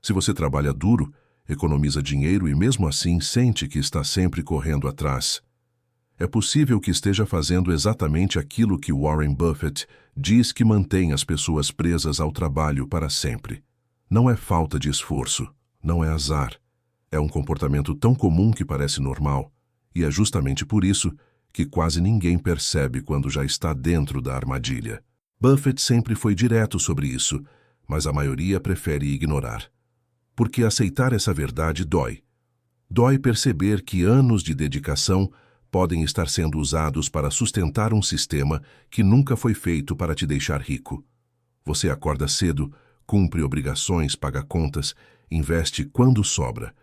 Se você trabalha duro, economiza dinheiro e mesmo assim sente que está sempre correndo atrás, é possível que esteja fazendo exatamente aquilo que Warren Buffett diz que mantém as pessoas presas ao trabalho para sempre. Não é falta de esforço, não é azar. É um comportamento tão comum que parece normal, e é justamente por isso que quase ninguém percebe quando já está dentro da armadilha. Buffett sempre foi direto sobre isso, mas a maioria prefere ignorar. Porque aceitar essa verdade dói. Dói perceber que anos de dedicação podem estar sendo usados para sustentar um sistema que nunca foi feito para te deixar rico. Você acorda cedo, cumpre obrigações, paga contas, investe quando sobra.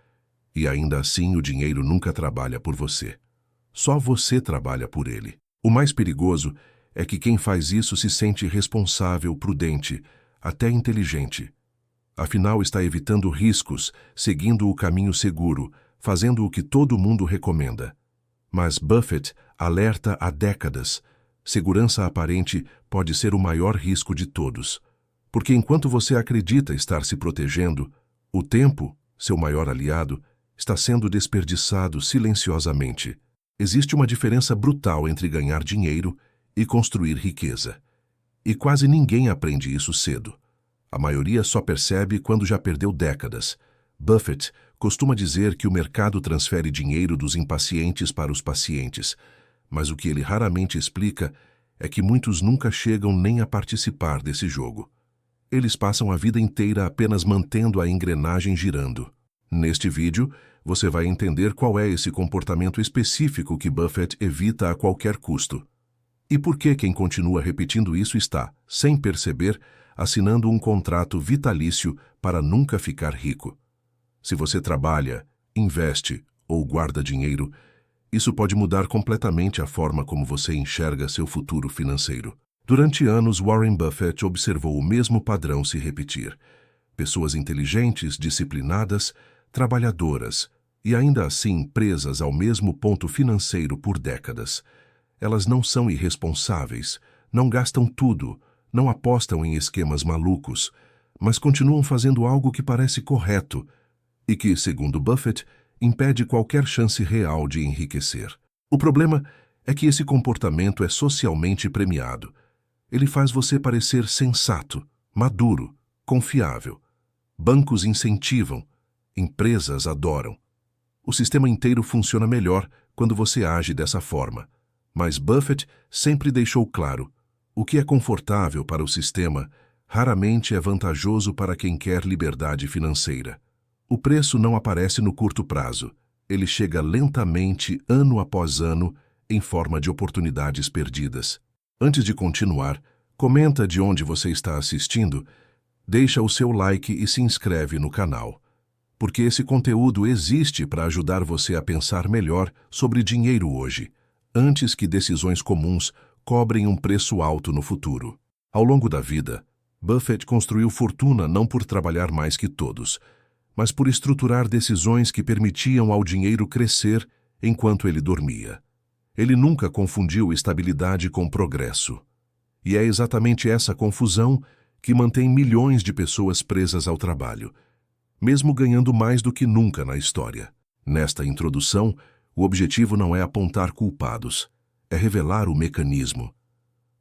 E ainda assim o dinheiro nunca trabalha por você. Só você trabalha por ele. O mais perigoso é que quem faz isso se sente responsável, prudente, até inteligente. Afinal, está evitando riscos, seguindo o caminho seguro, fazendo o que todo mundo recomenda. Mas Buffett alerta há décadas: segurança aparente pode ser o maior risco de todos. Porque enquanto você acredita estar se protegendo, o tempo, seu maior aliado, está sendo desperdiçado silenciosamente. Existe uma diferença brutal entre ganhar dinheiro e construir riqueza. E quase ninguém aprende isso cedo. A maioria só percebe quando já perdeu décadas. Buffett costuma dizer que o mercado transfere dinheiro dos impacientes para os pacientes, mas o que ele raramente explica é que muitos nunca chegam nem a participar desse jogo. Eles passam a vida inteira apenas mantendo a engrenagem girando. Neste vídeo, você vai entender qual é esse comportamento específico que Buffett evita a qualquer custo. E por que quem continua repetindo isso está, sem perceber, assinando um contrato vitalício para nunca ficar rico. Se você trabalha, investe ou guarda dinheiro, isso pode mudar completamente a forma como você enxerga seu futuro financeiro. Durante anos, Warren Buffett observou o mesmo padrão se repetir. Pessoas inteligentes, disciplinadas, trabalhadoras e ainda assim presas ao mesmo ponto financeiro por décadas. Elas não são irresponsáveis, não gastam tudo, não apostam em esquemas malucos, mas continuam fazendo algo que parece correto e que, segundo Buffett, impede qualquer chance real de enriquecer. O problema é que esse comportamento é socialmente premiado. Ele faz você parecer sensato, maduro, confiável. Bancos incentivam, empresas adoram. O sistema inteiro funciona melhor quando você age dessa forma. Mas Buffett sempre deixou claro: o que é confortável para o sistema raramente é vantajoso para quem quer liberdade financeira. O preço não aparece no curto prazo. Ele chega lentamente, ano após ano, em forma de oportunidades perdidas. Antes de continuar, comenta de onde você está assistindo, deixa o seu like e se inscreve no canal. Porque esse conteúdo existe para ajudar você a pensar melhor sobre dinheiro hoje, antes que decisões comuns cobrem um preço alto no futuro. Ao longo da vida, Buffett construiu fortuna não por trabalhar mais que todos, mas por estruturar decisões que permitiam ao dinheiro crescer enquanto ele dormia. Ele nunca confundiu estabilidade com progresso. E é exatamente essa confusão que mantém milhões de pessoas presas ao trabalho, mesmo ganhando mais do que nunca na história. Nesta introdução, o objetivo não é apontar culpados, é revelar o mecanismo.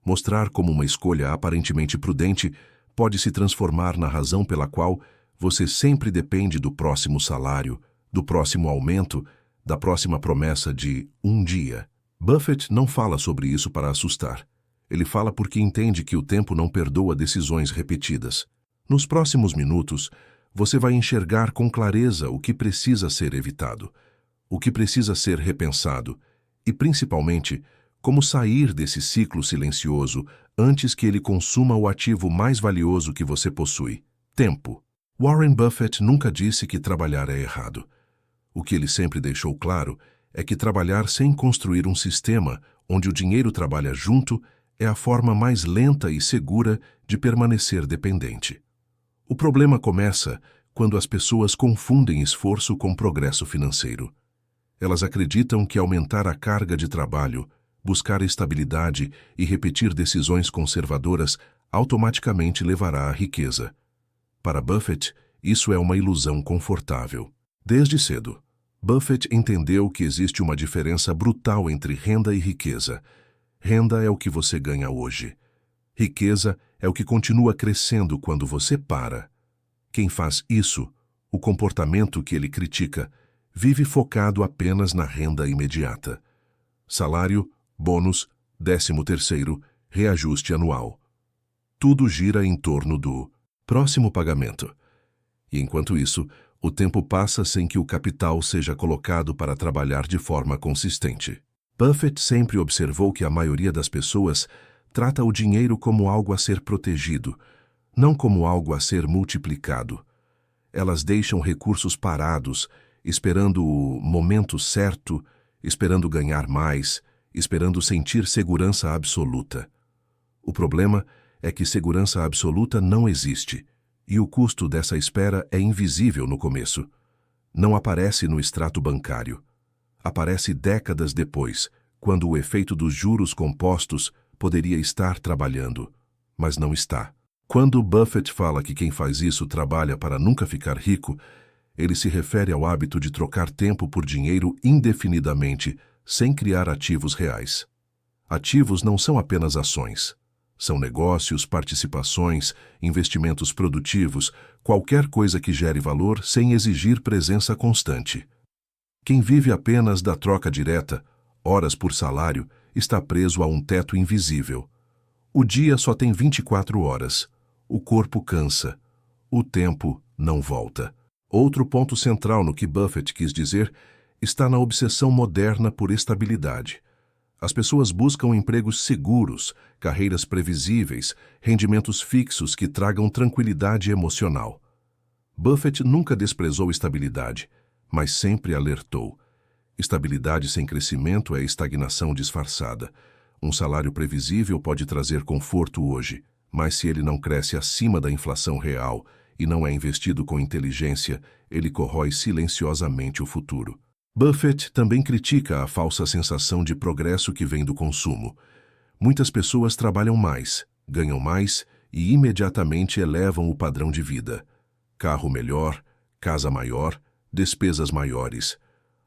Mostrar como uma escolha aparentemente prudente pode se transformar na razão pela qual você sempre depende do próximo salário, do próximo aumento, da próxima promessa de um dia. Buffett não fala sobre isso para assustar. Ele fala porque entende que o tempo não perdoa decisões repetidas. Nos próximos minutos, você vai enxergar com clareza o que precisa ser evitado, o que precisa ser repensado e, principalmente, como sair desse ciclo silencioso antes que ele consuma o ativo mais valioso que você possui: tempo. Warren Buffett nunca disse que trabalhar é errado. O que ele sempre deixou claro é que trabalhar sem construir um sistema onde o dinheiro trabalha junto é a forma mais lenta e segura de permanecer dependente. O problema começa quando as pessoas confundem esforço com progresso financeiro. Elas acreditam que aumentar a carga de trabalho, buscar estabilidade e repetir decisões conservadoras automaticamente levará à riqueza. Para Buffett, Isso é uma ilusão confortável. Desde cedo, Buffett entendeu que existe uma diferença brutal entre renda e riqueza. Renda é o que você ganha hoje. Riqueza é o que continua crescendo quando você para. Quem faz isso, o comportamento que ele critica, vive focado apenas na renda imediata. Salário, bônus, 13º, reajuste anual. Tudo gira em torno do próximo pagamento. E enquanto isso, o tempo passa sem que o capital seja colocado para trabalhar de forma consistente. Buffett sempre observou que a maioria das pessoas trata o dinheiro como algo a ser protegido, não como algo a ser multiplicado. Elas deixam recursos parados, esperando o momento certo, esperando ganhar mais, esperando sentir segurança absoluta. O problema é que segurança absoluta não existe, e o custo dessa espera é invisível no começo. Não aparece no extrato bancário. Aparece décadas depois, quando o efeito dos juros compostos poderia estar trabalhando, mas não está. Quando Buffett fala que quem faz isso trabalha para nunca ficar rico, ele se refere ao hábito de trocar tempo por dinheiro indefinidamente, sem criar ativos reais. Ativos não são apenas ações. São negócios, participações, investimentos produtivos, qualquer coisa que gere valor sem exigir presença constante. Quem vive apenas da troca direta, horas por salário, está preso a um teto invisível. O dia só tem 24 horas. O corpo cansa. O tempo não volta. Outro ponto central no que Buffett quis dizer está na obsessão moderna por estabilidade. As pessoas buscam empregos seguros, carreiras previsíveis, rendimentos fixos que tragam tranquilidade emocional. Buffett nunca desprezou estabilidade, mas sempre alertou. Estabilidade sem crescimento é estagnação disfarçada. Um salário previsível pode trazer conforto hoje, mas se ele não cresce acima da inflação real e não é investido com inteligência, ele corrói silenciosamente o futuro. Buffett também critica a falsa sensação de progresso que vem do consumo. Muitas pessoas trabalham mais, ganham mais e imediatamente elevam o padrão de vida. Carro melhor, casa maior, despesas maiores.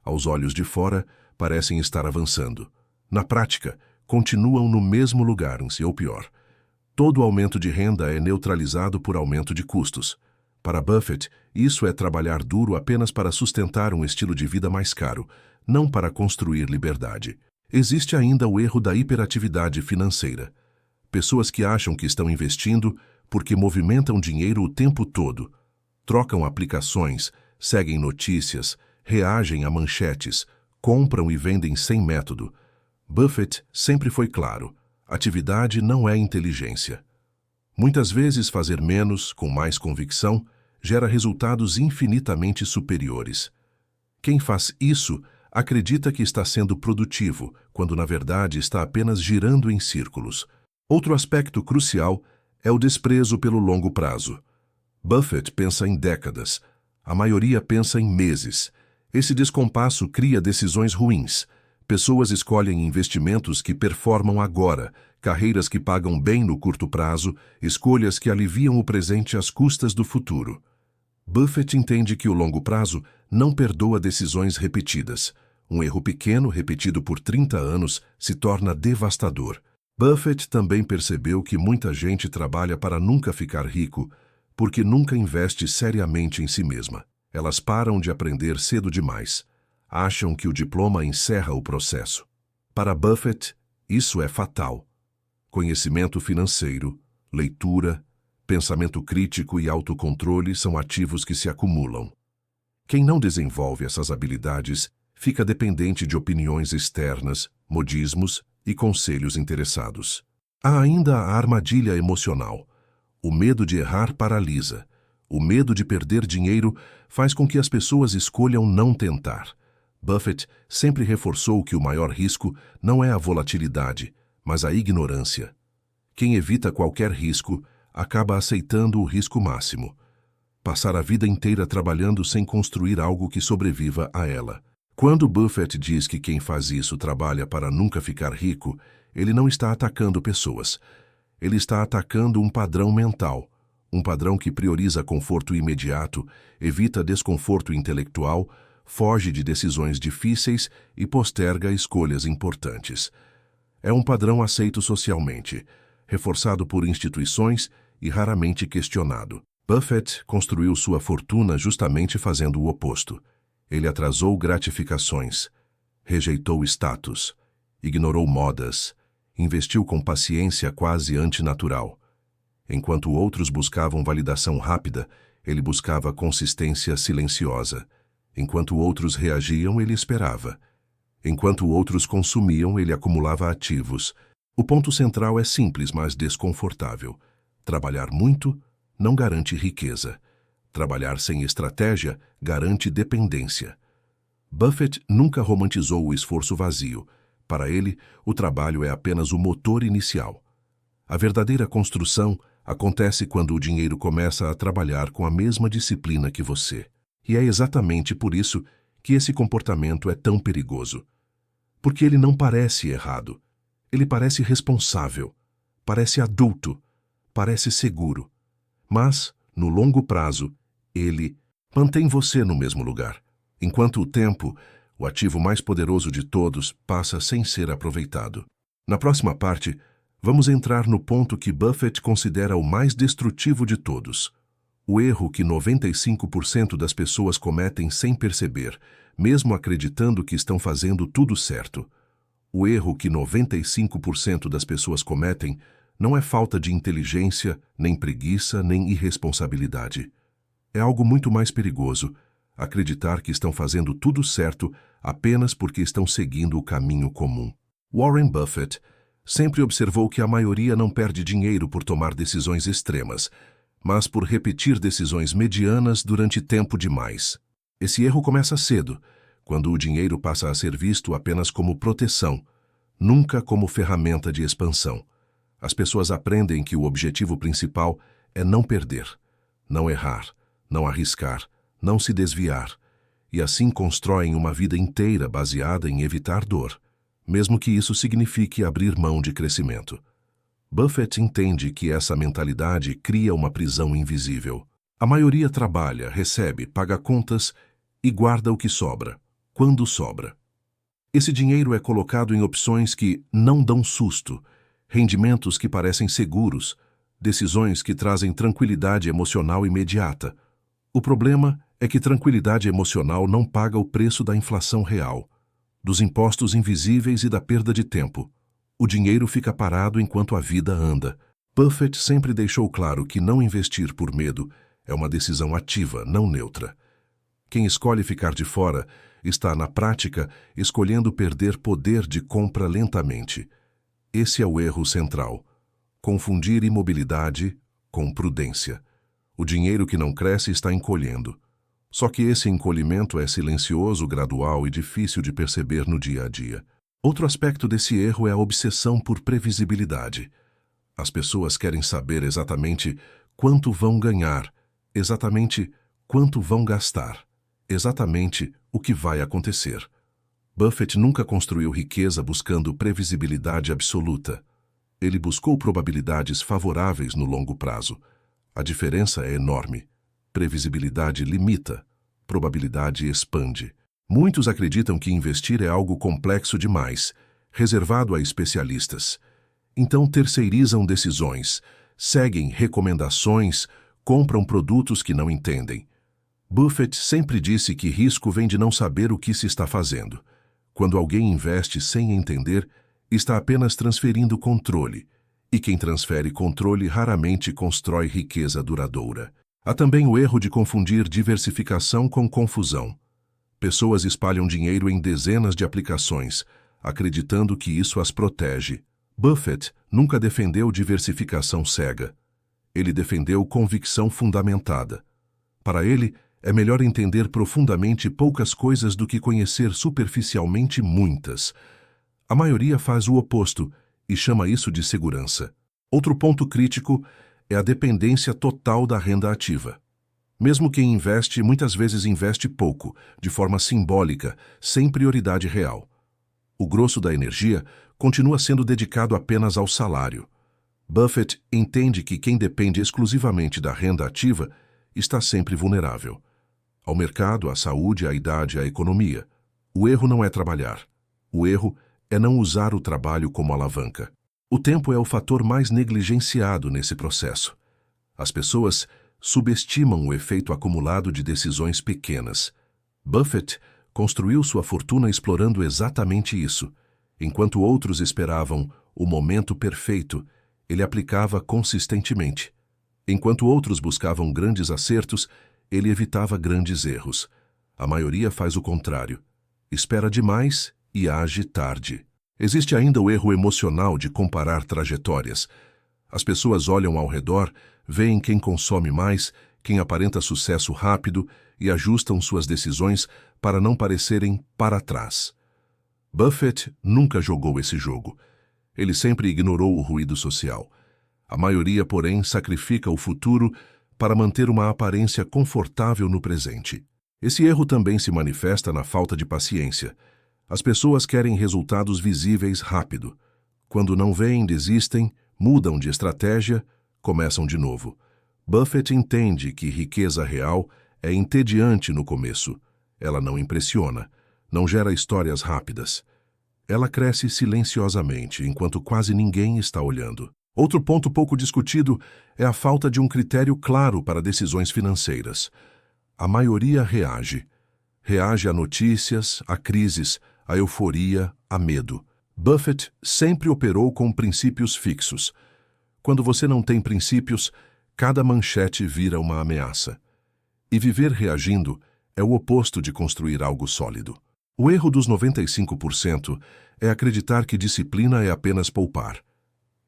Aos olhos de fora, parecem estar avançando. Na prática, continuam no mesmo lugar, ou pior. Todo aumento de renda é neutralizado por aumento de custos. Para Buffett, isso é trabalhar duro apenas para sustentar um estilo de vida mais caro, não para construir liberdade. Existe ainda o erro da hiperatividade financeira. Pessoas que acham que estão investindo porque movimentam dinheiro o tempo todo. Trocam aplicações, seguem notícias, reagem a manchetes, compram e vendem sem método. Buffett sempre foi claro: atividade não é inteligência. Muitas vezes fazer menos, com mais convicção, gera resultados infinitamente superiores. Quem faz isso acredita que está sendo produtivo, quando na verdade está apenas girando em círculos. Outro aspecto crucial é o desprezo pelo longo prazo. Buffett pensa em décadas, a maioria pensa em meses. Esse descompasso cria decisões ruins. Pessoas escolhem investimentos que performam agora, carreiras que pagam bem no curto prazo, escolhas que aliviam o presente às custas do futuro. Buffett entende que o longo prazo não perdoa decisões repetidas. Um erro pequeno, repetido por 30 anos, se torna devastador. Buffett também percebeu que muita gente trabalha para nunca ficar rico, porque nunca investe seriamente em si mesma. Elas param de aprender cedo demais. Acham que o diploma encerra o processo. Para Buffett, isso é fatal. Conhecimento financeiro, leitura, pensamento crítico e autocontrole são ativos que se acumulam. Quem não desenvolve essas habilidades fica dependente de opiniões externas, modismos e conselhos interessados. Há ainda a armadilha emocional. O medo de errar paralisa. O medo de perder dinheiro faz com que as pessoas escolham não tentar. Buffett sempre reforçou que o maior risco não é a volatilidade, mas a ignorância. Quem evita qualquer risco acaba aceitando o risco máximo. Passar a vida inteira trabalhando sem construir algo que sobreviva a ela. Quando Buffett diz que quem faz isso trabalha para nunca ficar rico, ele não está atacando pessoas. Ele está atacando um padrão mental, um padrão que prioriza conforto imediato, evita desconforto intelectual, foge de decisões difíceis e posterga escolhas importantes. É um padrão aceito socialmente, reforçado por instituições e raramente questionado. Buffett construiu sua fortuna justamente fazendo o oposto. Ele atrasou gratificações, rejeitou status, ignorou modas, investiu com paciência quase antinatural. Enquanto outros buscavam validação rápida, ele buscava consistência silenciosa. Enquanto outros reagiam, ele esperava. Enquanto outros consumiam, ele acumulava ativos. O ponto central é simples, mas desconfortável. Trabalhar muito não garante riqueza. Trabalhar sem estratégia garante dependência. Buffett nunca romantizou o esforço vazio. Para ele, o trabalho é apenas o motor inicial. A verdadeira construção acontece quando o dinheiro começa a trabalhar com a mesma disciplina que você. E é exatamente por isso que esse comportamento é tão perigoso. Porque ele não parece errado. Ele parece responsável, parece adulto, parece seguro. Mas, no longo prazo, ele mantém você no mesmo lugar, enquanto o tempo, o ativo mais poderoso de todos, passa sem ser aproveitado. Na próxima parte, vamos entrar no ponto que Buffett considera o mais destrutivo de todos. O erro que 95% das pessoas cometem sem perceber, mesmo acreditando que estão fazendo tudo certo. O erro que 95% das pessoas cometem não é falta de inteligência, nem preguiça, nem irresponsabilidade. É algo muito mais perigoso, acreditar que estão fazendo tudo certo apenas porque estão seguindo o caminho comum. Warren Buffett sempre observou que a maioria não perde dinheiro por tomar decisões extremas, mas por repetir decisões medianas durante tempo demais. Esse erro começa cedo, quando o dinheiro passa a ser visto apenas como proteção, nunca como ferramenta de expansão. As pessoas aprendem que o objetivo principal é não perder, não errar, não arriscar, não se desviar, e assim constroem uma vida inteira baseada em evitar dor, mesmo que isso signifique abrir mão de crescimento. Buffett entende que essa mentalidade cria uma prisão invisível. A maioria trabalha, recebe, paga contas e guarda o que sobra, quando sobra. Esse dinheiro é colocado em opções que não dão susto, rendimentos que parecem seguros, decisões que trazem tranquilidade emocional imediata. O problema é que tranquilidade emocional não paga o preço da inflação real, dos impostos invisíveis e da perda de tempo. O dinheiro fica parado enquanto a vida anda. Buffett sempre deixou claro que não investir por medo é uma decisão ativa, não neutra. Quem escolhe ficar de fora está, na prática, escolhendo perder poder de compra lentamente. Esse é o erro central. Confundir imobilidade com prudência. O dinheiro que não cresce está encolhendo. Só que esse encolhimento é silencioso, gradual e difícil de perceber no dia a dia. Outro aspecto desse erro é a obsessão por previsibilidade. As pessoas querem saber exatamente quanto vão ganhar, exatamente quanto vão gastar, exatamente o que vai acontecer. Buffett nunca construiu riqueza buscando previsibilidade absoluta. Ele buscou probabilidades favoráveis no longo prazo. A diferença é enorme. Previsibilidade limita, probabilidade expande. Muitos acreditam que investir é algo complexo demais, reservado a especialistas. Então terceirizam decisões, seguem recomendações, compram produtos que não entendem. Buffett sempre disse que risco vem de não saber o que se está fazendo. Quando alguém investe sem entender, está apenas transferindo controle, e quem transfere controle raramente constrói riqueza duradoura. Há também o erro de confundir diversificação com confusão. Pessoas espalham dinheiro em dezenas de aplicações, acreditando que isso as protege. Buffett nunca defendeu diversificação cega. Ele defendeu convicção fundamentada. Para ele, é melhor entender profundamente poucas coisas do que conhecer superficialmente muitas. A maioria faz o oposto e chama isso de segurança. Outro ponto crítico é a dependência total da renda ativa. Mesmo quem investe, muitas vezes investe pouco, de forma simbólica, sem prioridade real. O grosso da energia continua sendo dedicado apenas ao salário. Buffett entende que quem depende exclusivamente da renda ativa está sempre vulnerável. Ao mercado, à saúde, à idade, à economia. O erro não é trabalhar. O erro é não usar o trabalho como alavanca. O tempo é o fator mais negligenciado nesse processo. As pessoas subestimam o efeito acumulado de decisões pequenas. Buffett construiu sua fortuna explorando exatamente isso. Enquanto outros esperavam o momento perfeito, ele aplicava consistentemente. Enquanto outros buscavam grandes acertos, ele evitava grandes erros. A maioria faz o contrário. Espera demais e age tarde. Existe ainda o erro emocional de comparar trajetórias. As pessoas olham ao redor, veem quem consome mais, quem aparenta sucesso rápido e ajustam suas decisões para não parecerem para trás. Buffett nunca jogou esse jogo. Ele sempre ignorou o ruído social. A maioria, porém, sacrifica o futuro para manter uma aparência confortável no presente. Esse erro também se manifesta na falta de paciência. As pessoas querem resultados visíveis rápido. Quando não veem, desistem, mudam de estratégia, começam de novo. Buffett entende que riqueza real é entediante no começo. Ela não impressiona, não gera histórias rápidas. Ela cresce silenciosamente, enquanto quase ninguém está olhando. Outro ponto pouco discutido é a falta de um critério claro para decisões financeiras. A maioria reage. Reage a notícias, a crises, a euforia, a medo. Buffett sempre operou com princípios fixos. Quando você não tem princípios, cada manchete vira uma ameaça. E viver reagindo é o oposto de construir algo sólido. O erro dos 95% é acreditar que disciplina é apenas poupar.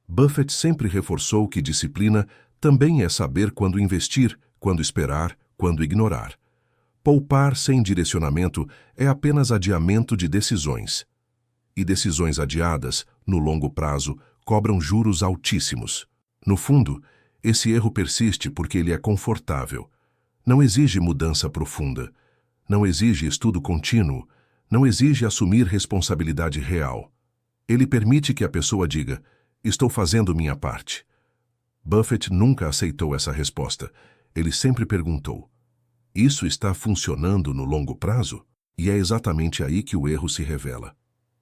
Buffett sempre reforçou que disciplina também é saber quando investir, quando esperar, quando ignorar. Poupar sem direcionamento é apenas adiamento de decisões. E decisões adiadas, no longo prazo, cobram juros altíssimos. No fundo, esse erro persiste porque ele é confortável. Não exige mudança profunda. Não exige estudo contínuo. Não exige assumir responsabilidade real. Ele permite que a pessoa diga: estou fazendo minha parte. Buffett nunca aceitou essa resposta. Ele sempre perguntou: isso está funcionando no longo prazo? E é exatamente aí que o erro se revela.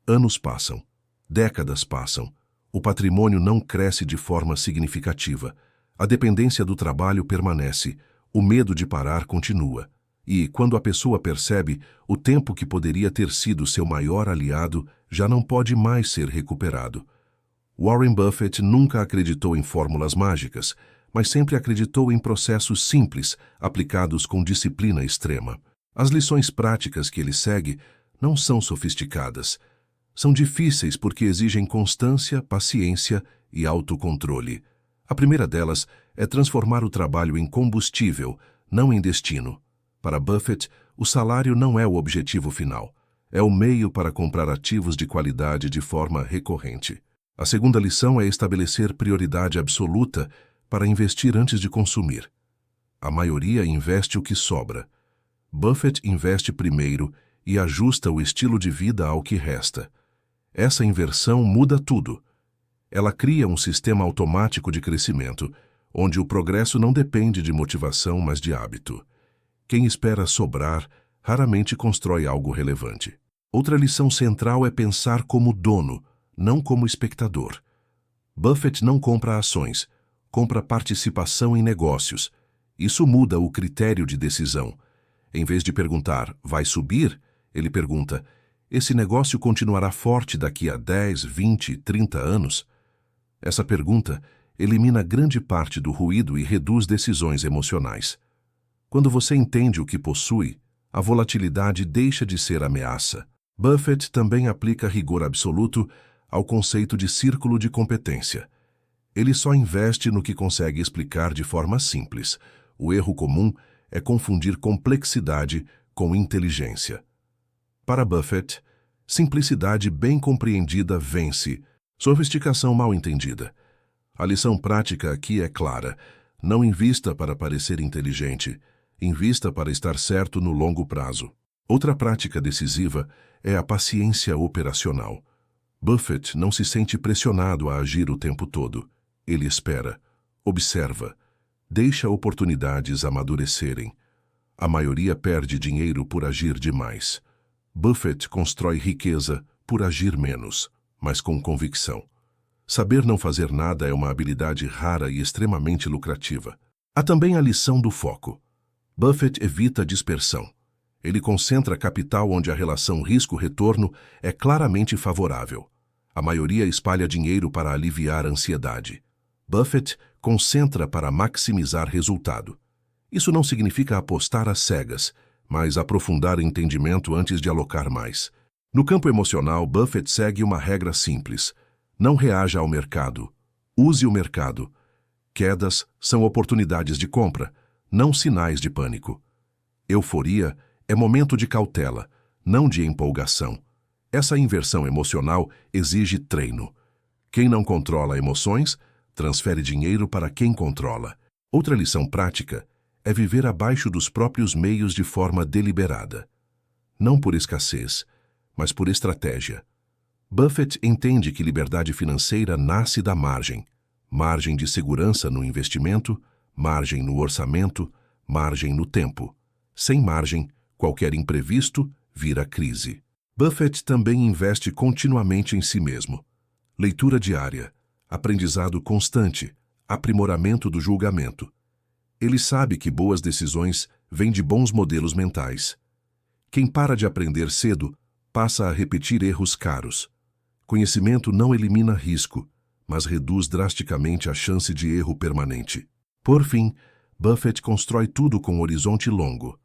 Anos passam. Décadas passam. O patrimônio não cresce de forma significativa. A dependência do trabalho permanece. O medo de parar continua. E, quando a pessoa percebe, o tempo que poderia ter sido seu maior aliado já não pode mais ser recuperado. Warren Buffett nunca acreditou em fórmulas mágicas, mas sempre acreditou em processos simples, aplicados com disciplina extrema. As lições práticas que ele segue não são sofisticadas. São difíceis porque exigem constância, paciência e autocontrole. A primeira delas é transformar o trabalho em combustível, não em destino. Para Buffett, o salário não é o objetivo final. É o meio para comprar ativos de qualidade de forma recorrente. A segunda lição é estabelecer prioridade absoluta para investir antes de consumir. A maioria investe o que sobra. Buffett investe primeiro e ajusta o estilo de vida ao que resta. Essa inversão muda tudo. Ela cria um sistema automático de crescimento, onde o progresso não depende de motivação, mas de hábito. Quem espera sobrar raramente constrói algo relevante. Outra lição central é pensar como dono, não como espectador. Buffett não compra ações, compra participação em negócios. Isso muda o critério de decisão. Em vez de perguntar, vai subir? Ele pergunta, esse negócio continuará forte daqui a 10, 20, 30 anos? Essa pergunta elimina grande parte do ruído e reduz decisões emocionais. Quando você entende o que possui, a volatilidade deixa de ser ameaça. Buffett também aplica rigor absoluto ao conceito de círculo de competência. Ele só investe no que consegue explicar de forma simples. O erro comum é confundir complexidade com inteligência. Para Buffett, simplicidade bem compreendida vence, sofisticação mal entendida. A lição prática aqui é clara: não invista para parecer inteligente, invista para estar certo no longo prazo. Outra prática decisiva é a paciência operacional. Buffett não se sente pressionado a agir o tempo todo. Ele espera, observa, deixa oportunidades amadurecerem. A maioria perde dinheiro por agir demais. Buffett constrói riqueza por agir menos, mas com convicção. Saber não fazer nada é uma habilidade rara e extremamente lucrativa. Há também a lição do foco. Buffett evita dispersão. Ele concentra capital onde a relação risco-retorno é claramente favorável. A maioria espalha dinheiro para aliviar a ansiedade. Buffett concentra para maximizar resultado. Isso não significa apostar às cegas, mas aprofundar entendimento antes de alocar mais. No campo emocional, Buffett segue uma regra simples. Não reaja ao mercado. Use o mercado. Quedas são oportunidades de compra, não sinais de pânico. Euforia é momento de cautela, não de empolgação. Essa inversão emocional exige treino. Quem não controla emoções, transfere dinheiro para quem controla. Outra lição prática é viver abaixo dos próprios meios de forma deliberada. Não por escassez, mas por estratégia. Buffett entende que liberdade financeira nasce da margem. Margem de segurança no investimento, margem no orçamento, margem no tempo. Sem margem, qualquer imprevisto vira crise. Buffett também investe continuamente em si mesmo. Leitura diária, aprendizado constante, aprimoramento do julgamento. Ele sabe que boas decisões vêm de bons modelos mentais. Quem para de aprender cedo passa a repetir erros caros. Conhecimento não elimina risco, mas reduz drasticamente a chance de erro permanente. Por fim, Buffett constrói tudo com horizonte longo.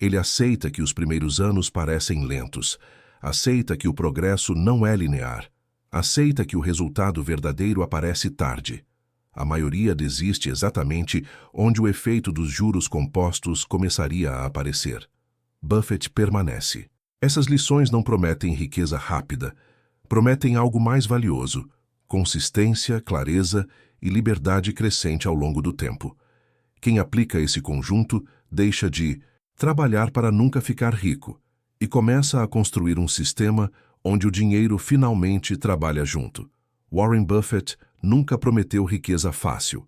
Ele aceita que os primeiros anos parecem lentos, aceita que o progresso não é linear, aceita que o resultado verdadeiro aparece tarde. A maioria desiste exatamente onde o efeito dos juros compostos começaria a aparecer. Buffett permanece. Essas lições não prometem riqueza rápida, prometem algo mais valioso: consistência, clareza e liberdade crescente ao longo do tempo. Quem aplica esse conjunto deixa de trabalhar para nunca ficar rico e começa a construir um sistema onde o dinheiro finalmente trabalha junto. Warren Buffett nunca prometeu riqueza fácil.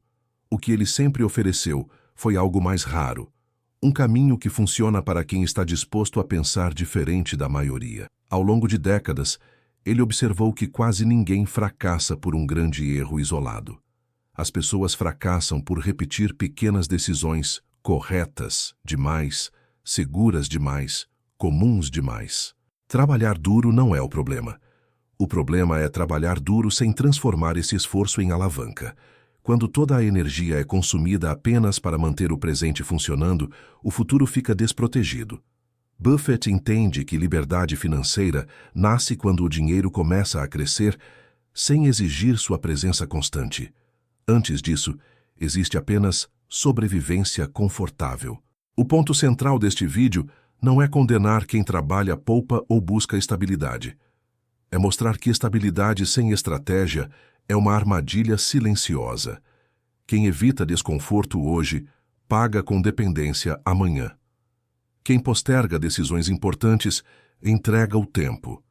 O que ele sempre ofereceu foi algo mais raro, um caminho que funciona para quem está disposto a pensar diferente da maioria. Ao longo de décadas, ele observou que quase ninguém fracassa por um grande erro isolado. As pessoas fracassam por repetir pequenas decisões corretas demais, seguras demais, comuns demais. Trabalhar duro não é o problema. O problema é trabalhar duro sem transformar esse esforço em alavanca. Quando toda a energia é consumida apenas para manter o presente funcionando, o futuro fica desprotegido. Buffett entende que liberdade financeira nasce quando o dinheiro começa a crescer sem exigir sua presença constante. Antes disso, existe apenas sobrevivência confortável. O ponto central deste vídeo não é condenar quem trabalha, poupa ou busca estabilidade. É mostrar que estabilidade sem estratégia é uma armadilha silenciosa. Quem evita desconforto hoje, paga com dependência amanhã. Quem posterga decisões importantes, entrega o tempo.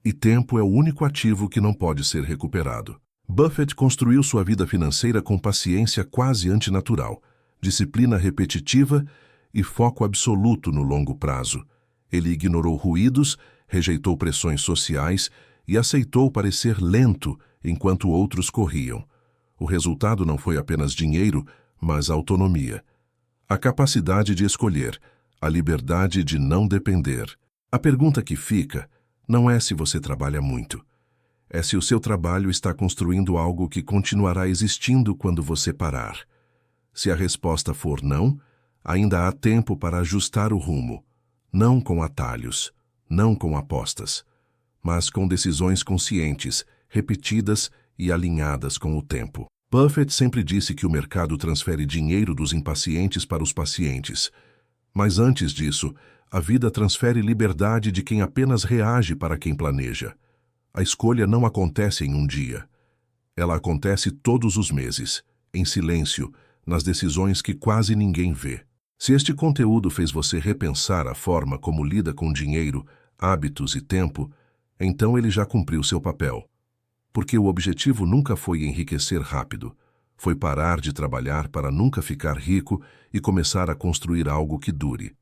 E tempo é o único ativo que não pode ser recuperado. Buffett construiu sua vida financeira com paciência quase antinatural, disciplina repetitiva e foco absoluto no longo prazo. Ele ignorou ruídos, rejeitou pressões sociais e aceitou parecer lento enquanto outros corriam. O resultado não foi apenas dinheiro, mas autonomia. A capacidade de escolher, a liberdade de não depender. A pergunta que fica não é se você trabalha muito. É se o seu trabalho está construindo algo que continuará existindo quando você parar. Se a resposta for não, ainda há tempo para ajustar o rumo. Não com atalhos, não com apostas, mas com decisões conscientes, repetidas e alinhadas com o tempo. Buffett sempre disse que o mercado transfere dinheiro dos impacientes para os pacientes. Mas antes disso, a vida transfere liberdade de quem apenas reage para quem planeja. A escolha não acontece em um dia. Ela acontece todos os meses, em silêncio, nas decisões que quase ninguém vê. Se este conteúdo fez você repensar a forma como lida com dinheiro, hábitos e tempo, então ele já cumpriu seu papel. Porque o objetivo nunca foi enriquecer rápido. Foi parar de trabalhar para nunca ficar rico e começar a construir algo que dure.